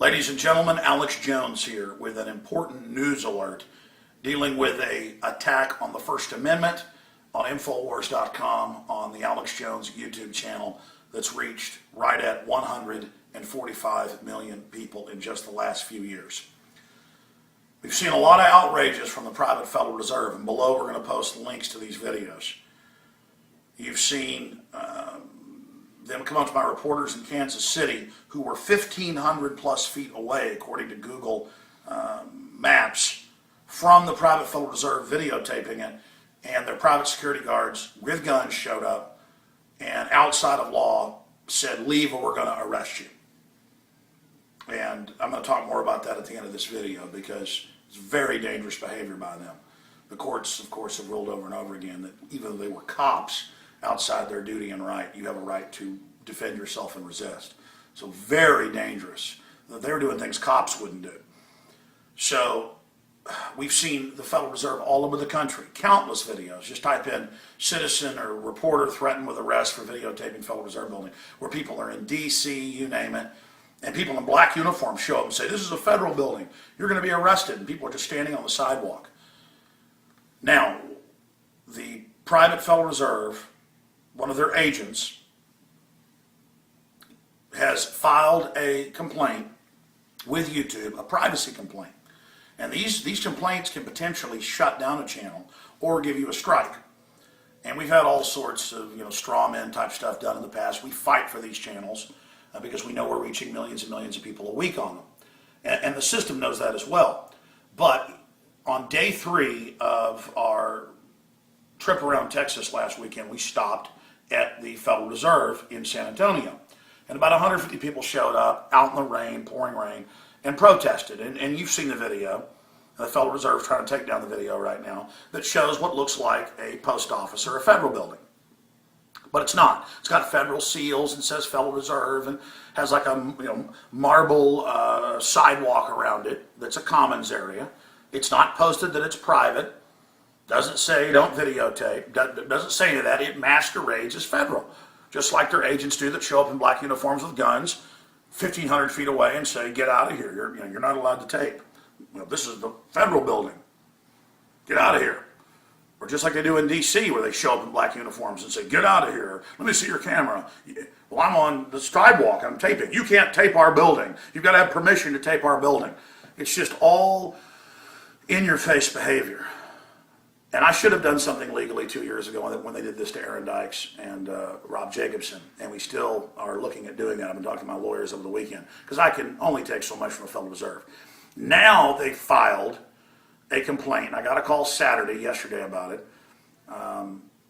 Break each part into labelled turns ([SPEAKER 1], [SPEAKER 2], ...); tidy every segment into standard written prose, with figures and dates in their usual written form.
[SPEAKER 1] Ladies and gentlemen, Alex Jones here with an important news alert dealing with an attack on the First Amendment on Infowars.com on the Alex Jones YouTube channel that's reached right at 145 million people in just the last few years. We've seen a lot of outrages from the private Federal Reserve, and below we're going to post links to these videos. You've seen them come up to my reporters in Kansas City who were 1,500 plus feet away, according to Google Maps, from the private Federal Reserve videotaping it, and their private security guards with guns showed up and outside of law said, "Leave or we're going to arrest you." And I'm going to talk more about that at the end of this video because it's very dangerous behavior by them. The courts, of course, have ruled over and over again that even though they were cops, outside their duty and right, you have a right to defend yourself and resist. So very dangerous. They were doing things cops wouldn't do. So we've seen the Federal Reserve all over the country, countless videos. Just type in citizen or reporter threatened with arrest for videotaping Federal Reserve building, where people are in D.C., you name it, and people in black uniforms show up and say, "This is a federal building, you're going to be arrested," and people are just standing on the sidewalk. Now, the private Federal Reserve, one of their agents, has filed a complaint with YouTube, a privacy complaint. And these complaints can potentially shut down a channel or give you a strike. And we've had all sorts of straw man type stuff done in the past. We fight for these channels because we know we're reaching millions and millions of people a week on them. And the system knows that as well. But on day 3 of our trip around Texas last weekend, we stopped at the Federal Reserve in San Antonio. And about 150 people showed up out in the rain, pouring rain, and protested. And you've seen the video. The Federal Reserve is trying to take down the video right now that shows what looks like a post office or a federal building. But it's not. It's got federal seals and says Federal Reserve and has like a marble sidewalk around it that's a commons area. It's not posted that it's private. Doesn't say don't videotape. Doesn't say any of that. It masquerades as federal. Just like their agents do that show up in black uniforms with guns 1,500 feet away and say, "Get out of here. You're not allowed to tape. This is the federal building. Get out of here." Or just like they do in D.C. where they show up in black uniforms and say, "Get out of here. Let me see your camera." "Well, I'm on the sidewalk. I'm taping." "You can't tape our building. You've got to have permission to tape our building." It's just all in-your-face behavior. And I should have done something legally 2 years ago when they did this to Aaron Dykes and Rob Jacobson, and we still are looking at doing that. I've been talking to my lawyers over the weekend because I can only take so much from the Federal Reserve. Now they filed a complaint. I got a call yesterday about it,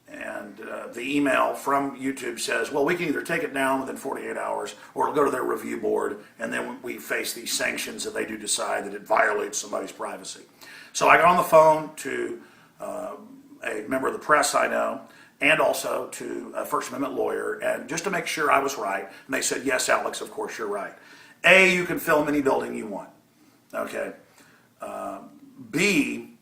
[SPEAKER 1] and the email from YouTube says, "Well, we can either take it down within 48 hours or it'll go to their review board, and then we face these sanctions if they do decide that it violates somebody's privacy." So I got on the phone to a member of the press I know, and also to a First Amendment lawyer, and just to make sure I was right. And they said, "Yes, Alex, of course you're right. A, you can film any building you want. Okay. B,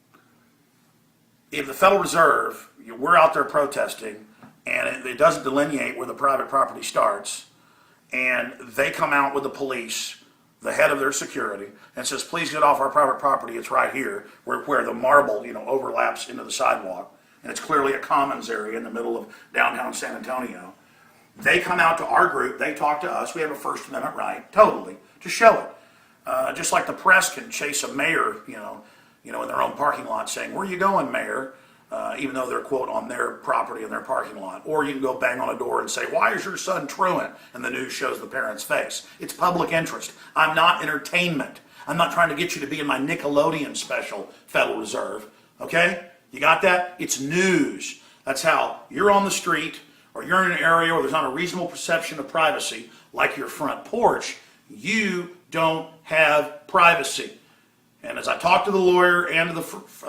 [SPEAKER 1] if the Federal Reserve, we're out there protesting, and it doesn't delineate where the private property starts, and they come out with the police, the head of their security, and says, 'Please get off our private property. It's right here,' where the marble overlaps into the sidewalk, and it's clearly a commons area in the middle of downtown San Antonio. They come out to our group. They talk to us. We have a First Amendment right, totally, to show it. Just like the press can chase a mayor, in their own parking lot, saying, 'Where are you going, Mayor?' Even though they're, quote, on their property in their parking lot. Or you can go bang on a door and say, 'Why is your son truant?' And the news shows the parent's face. It's public interest. I'm not entertainment. I'm not trying to get you to be in my Nickelodeon special, Federal Reserve. Okay? You got that? It's news. That's how you're on the street, or you're in an area where there's not a reasonable perception of privacy, like your front porch. You don't have privacy. And as I talked to the lawyer and to the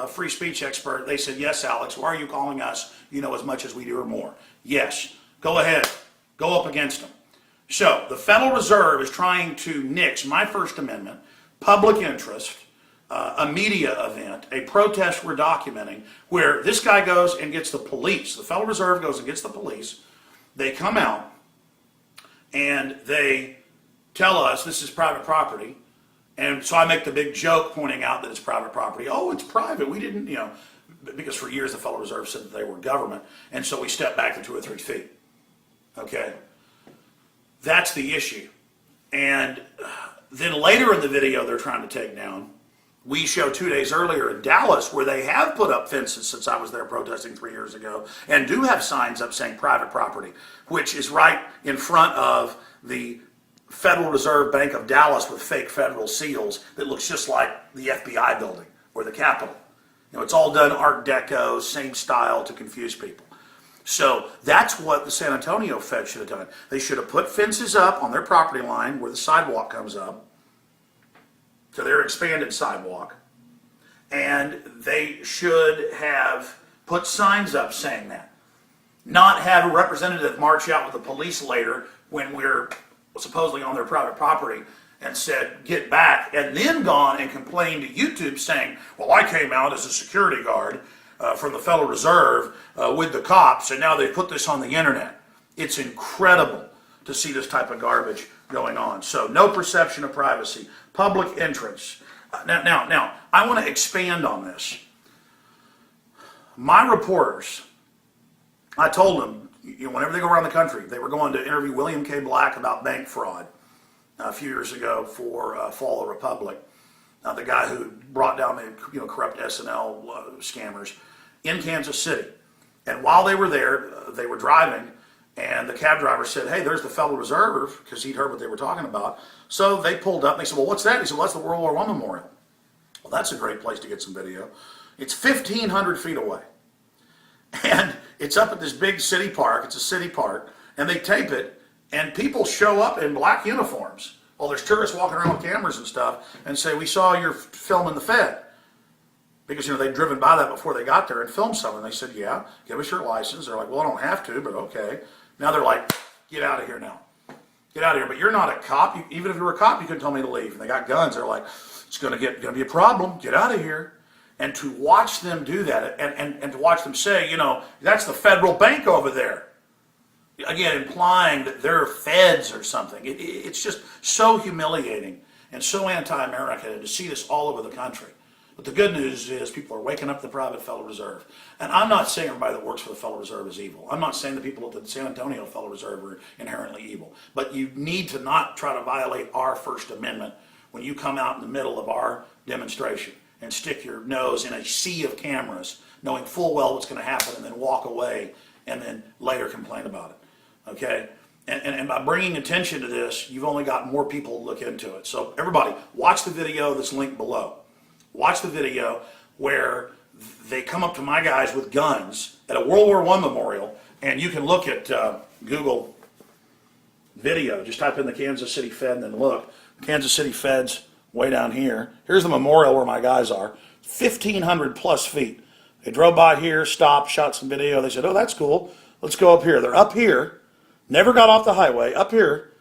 [SPEAKER 1] free speech expert, they said, "Yes, Alex, why are you calling us? You know as much as we do or more." Yes, go ahead. Go up against them. So the Federal Reserve is trying to nix my First Amendment, public interest, a media event, a protest we're documenting, where this guy goes and gets the police. The Federal Reserve goes and gets the police. They come out and they tell us this is private property. And so I make the big joke pointing out that it's private property. Oh, it's private. We didn't, because for years the Federal Reserve said that they were government. And so we stepped back to 2 or 3 feet. Okay? That's the issue. And then later in the video they're trying to take down, we show 2 days earlier in Dallas where they have put up fences since I was there protesting 3 years ago and do have signs up saying private property, which is right in front of the Federal Reserve Bank of Dallas with fake federal seals that looks just like the FBI building or the Capitol. It's all done Art Deco, same style to confuse people. So that's what the San Antonio Fed should have done. They should have put fences up on their property line where the sidewalk comes up to their expanded sidewalk. And they should have put signs up saying that. Not have a representative march out with the police later when we're supposedly on their private property and said, get back, and then gone and complained to YouTube saying, well, I came out as a security guard from the Federal Reserve with the cops, and now they put this on the internet. It's incredible to see this type of garbage going on. So no perception of privacy, public entrance. Now, I want to expand on this. My reporters, I told them, whenever they go around the country, they were going to interview William K. Black about bank fraud a few years ago for Fall of the Republic, the guy who brought down the corrupt SNL scammers in Kansas City. And while they were there, they were driving, and the cab driver said, hey, there's the Federal Reserve, because he'd heard what they were talking about. So they pulled up, and they said, well, what's that? He said, well, that's the World War I Memorial. Well, that's a great place to get some video. It's 1,500 feet away. And it's up at this big city park. It's a city park. And they tape it, and people show up in black uniforms. Well, there's tourists walking around with cameras and stuff and say, we saw your film in the Fed. Because, they'd driven by that before they got there and filmed something. They said, yeah, give us your license. They're like, well, I don't have to, but okay. Now they're like, get out of here now. Get out of here. But you're not a cop. Even if you were a cop, you couldn't tell me to leave. And they got guns. They're like, it's going to be a problem. Get out of here. And to watch them do that and to watch them say, that's the federal bank over there. Again, implying that they're feds or something. It's just so humiliating and so anti-American to see this all over the country. But the good news is people are waking up the private Federal Reserve. And I'm not saying everybody that works for the Federal Reserve is evil. I'm not saying the people at the San Antonio Federal Reserve are inherently evil. But you need to not try to violate our First Amendment when you come out in the middle of our demonstration and stick your nose in a sea of cameras, knowing full well what's going to happen, and then walk away and then later complain about it. Okay? And by bringing attention to this, you've only got more people to look into it. So everybody, watch the video that's linked below. Watch the video where they come up to my guys with guns at a World War I memorial, and you can look at Google video. Just type in the Kansas City Fed and then look. Kansas City Fed's way down here. Here's the memorial where my guys are. 1,500 plus feet. They drove by here, stopped, shot some video. They said, oh, that's cool. Let's go up here. They're up here. Never got off the highway. Up here.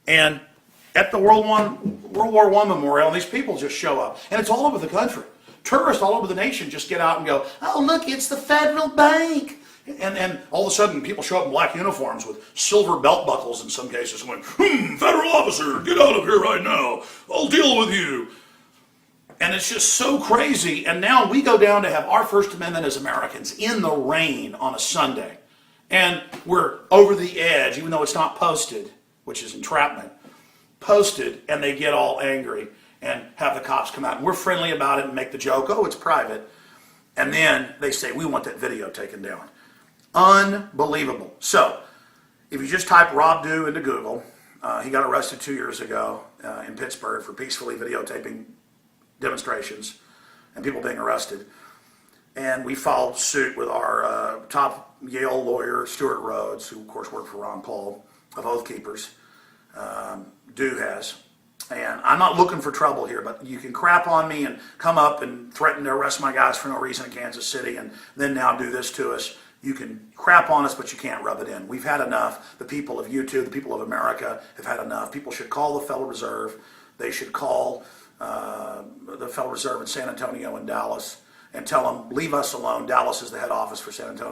[SPEAKER 1] And at the World War I memorial, these people just show up. And it's all over the country. Tourists all over the nation just get out and go, oh, look, it's the federal bank. And all of a sudden, people show up in black uniforms with silver belt buckles in some cases, going, federal officer, get out of here right now. I'll deal with you. And it's just so crazy. And now we go down to have our First Amendment as Americans in the rain on a Sunday. And we're over the edge, even though it's not posted, which is entrapment, posted, and they get all angry and have the cops come out. And we're friendly about it and make the joke, oh, it's private. And then they say, we want that video taken down. Unbelievable. So, if you just type Rob Dew into Google, he got arrested 2 years ago in Pittsburgh for peacefully videotaping demonstrations and people being arrested. And we filed suit with our top Yale lawyer, Stuart Rhodes, who of course worked for Ron Paul of Oath Keepers. Dew has. And I'm not looking for trouble here, but you can crap on me and come up and threaten to arrest my guys for no reason in Kansas City and then now do this to us. You can crap on us, but you can't rub it in. We've had enough. The people of YouTube, the people of America have had enough. People should call the Federal Reserve. They should call the Federal Reserve in San Antonio and Dallas and tell them, leave us alone. Dallas is the head office for San Antonio.